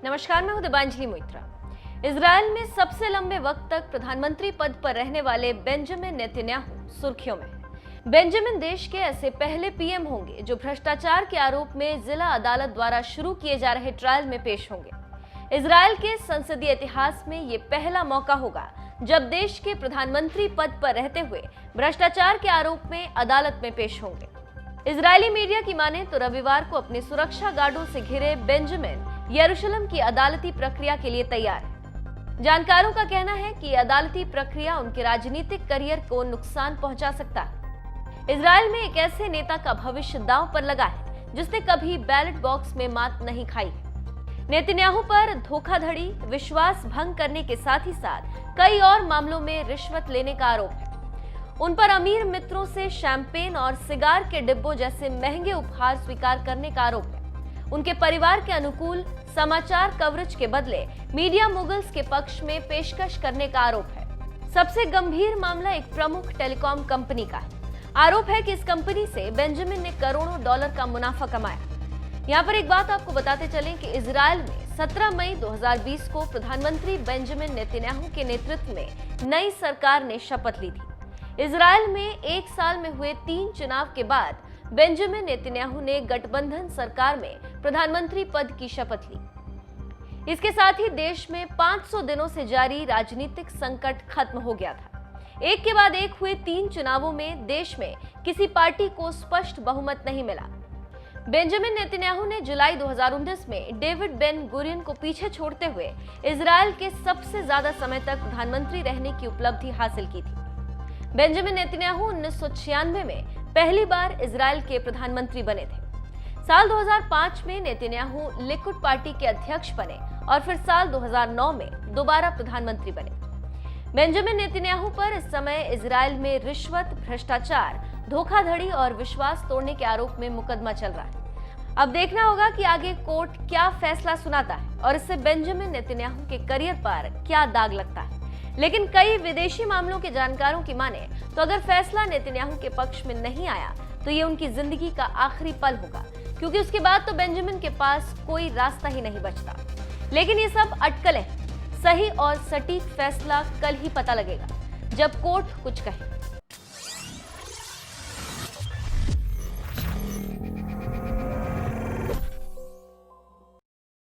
नमस्कार, मैं हूं दिबांजलि मोइत्रा। इजराइल में सबसे लंबे वक्त तक प्रधानमंत्री पद पर रहने वाले बेंजामिन नेतन्याहू सुर्खियों में हैं। बेंजामिन देश के ऐसे पहले पीएम होंगे जो भ्रष्टाचार के आरोप में जिला अदालत द्वारा शुरू किए जा रहे ट्रायल में पेश होंगे। इजराइल के संसदीय इतिहास में ये पहला मौका होगा जब देश के प्रधानमंत्री पद पर रहते हुए भ्रष्टाचार के आरोप में अदालत में पेश होंगे। इजरायली मीडिया की माने तो रविवार को अपने सुरक्षा गार्डों से घिरे बेंजामिन यरूशलेम की अदालती प्रक्रिया के लिए तैयार है। जानकारों का कहना है कि अदालती प्रक्रिया उनके राजनीतिक करियर को नुकसान पहुंचा सकता है। इजराइल में एक ऐसे नेता का भविष्य दांव पर लगा है जिसने कभी बैलेट बॉक्स में मात नहीं खाई। नेतन्याहू पर धोखाधड़ी, विश्वास भंग करने के साथ ही साथ कई और मामलों में रिश्वत लेने का आरोप है। उन पर अमीर मित्रों से शैंपेन और सिगार के डिब्बों जैसे महंगे उपहार स्वीकार करने का आरोप है। उनके परिवार के अनुकूल समाचार कवरेज के बदले मीडिया मुगल्स के पक्ष में पेशकश करने का आरोप है। सबसे गंभीर मामला एक प्रमुख टेलीकॉम कंपनी का है। आरोप है कि इस कंपनी से बेंजामिन ने करोड़ों डॉलर का मुनाफा कमाया। यहाँ पर एक बात आपको बताते चलें कि इजराइल में 17 मई 2020 को प्रधानमंत्री बेंजामिन नेतन्याहू के नेतृत्व में नई सरकार ने शपथ ली थी। इजराइल में एक साल में हुए 3 चुनाव के बाद बेंजामिन नेतन्याहू ने गठबंधन सरकार में प्रधानमंत्री पद की शपथ ली। इसके साथ ही देश में 500 दिनों से जारी राजनीतिक संकट खत्म हो गया था। एक के बाद एक हुए 3 चुनावों में देश में किसी पार्टी को स्पष्ट बहुमत नहीं मिला। बेंजामिन नेतन्याहू ने जुलाई 2019 में डेविड बेन गुरियन को पीछे छोड़ते हुए इजराइल के सबसे ज्यादा समय तक प्रधानमंत्री रहने की उपलब्धि हासिल की थी। बेंजामिन नेतन्याहू 1996 में पहली बार इजराइल के प्रधानमंत्री बने थे। साल 2005 में नेतन्याहू लिकुड पार्टी के अध्यक्ष बने और फिर साल 2009 में दोबारा प्रधानमंत्री बने। बेंजामिन नेतन्याहू पर इस समय इजराइल में रिश्वत, भ्रष्टाचार, धोखाधड़ी और विश्वास तोड़ने के आरोप में मुकदमा चल रहा है। अब देखना होगा कि आगे कोर्ट क्या फैसला सुनाता है और इससे बेंजामिन नेतन्याहू के करियर पर क्या दाग लगता है। लेकिन कई विदेशी मामलों के जानकारों की माने तो अगर फैसला नेतन्याहू के पक्ष में नहीं आया तो ये उनकी जिंदगी का आखिरी पल होगा, क्योंकि उसके बाद तो बेंजामिन के पास कोई रास्ता ही नहीं बचता। लेकिन ये सब अटकलें हैं। सही और सटीक फैसला कल ही पता लगेगा जब कोर्ट कुछ कहे।